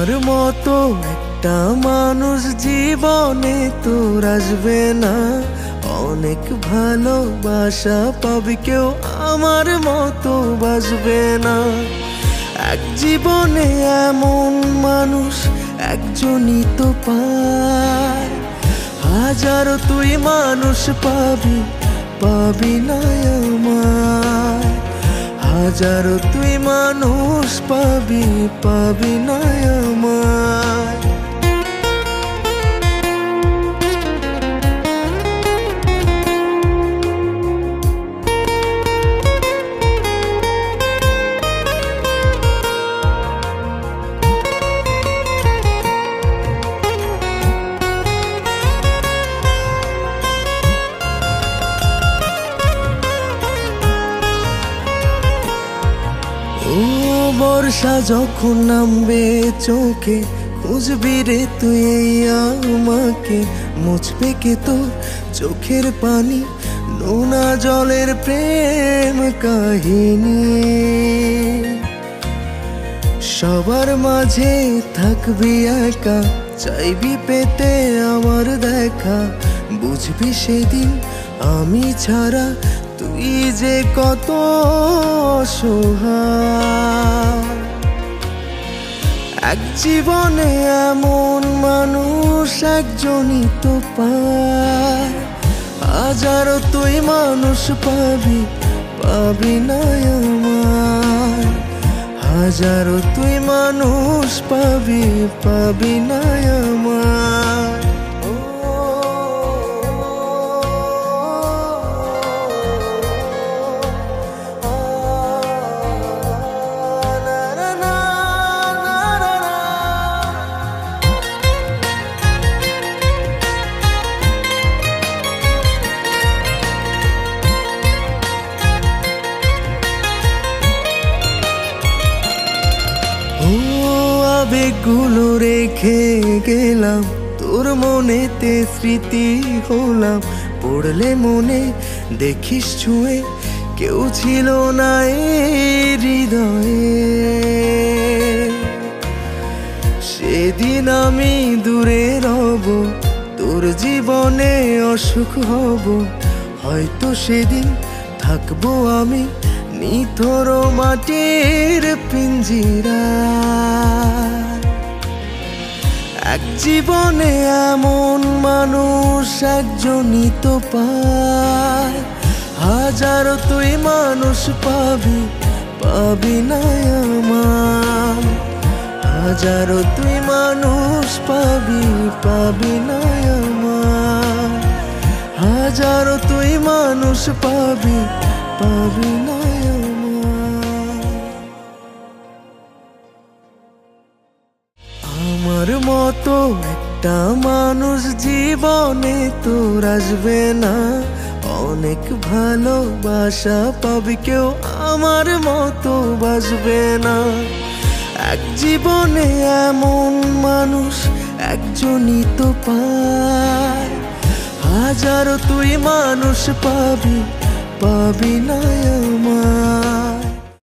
আমার মতো একটা মানুষ জীবনে তোর আসবে না। অনেক ভালোবাসা পাবি কেউ আমার মতো বাসবে না। এক জীবনে এমন মানুষ একজনই তো পায়। হাজারো তুই মানুষ পাবি, পাবি না আমায়। হাজারো তুই মানুষ পাবি, পাবি না আমায়। ও বর্ষা যখন নামবে চোখে, খুঁজবি রে তুই আমাকে। মুছবে কে তোর চোখের পানি, নোনা জলের প্রেম কাহিনী। সবার মাঝে থাকবি একা, চাইবি পেতে আমার দেখা। বুঝবি সেদিন আমি ছাড়া তুই যে কত অসহায়। এক জীবনে এমন মানুষ একজনই তো পায়। হাজারো তুই মানুষ পাবি, পাবি না আমায়। হাজারো তুই মানুষ পাবি, পাবি না আমায়। আবেগগুলো রেখে গেলাম তোর মনেতে, স্মৃতি হলাম। পড়লে মনে দেখিস ছুঁয়ে, কেউ ছিল না এই হৃদয়ে। সেদিন আমি দূরে রব, তোর জীবনে অসুখ হব। হয়তো সেদিন থাকবো আমি নিথর মাটির পিঞ্জিরা। এক জীবনে এমন মানুষ একজনই তো পায়। হাজারো তুই মানুষ পাবি, পাবি না আমায়। হাজারো তুই মানুষ পাবি, পাবি না আমায়। হাজারো তুই মানুষ পাবি, পাবি না আমায়। আমার মতো একটা মানুষ জীবনে তোর আসবে না। অনেক ভালোবাসা পাবি কেউ আমার মতো বাসবে না। এক জীবনে এমন মানুষ একজনই তো পায়। হাজারো তুই মানুষ পাবি, পাবি না আমায়।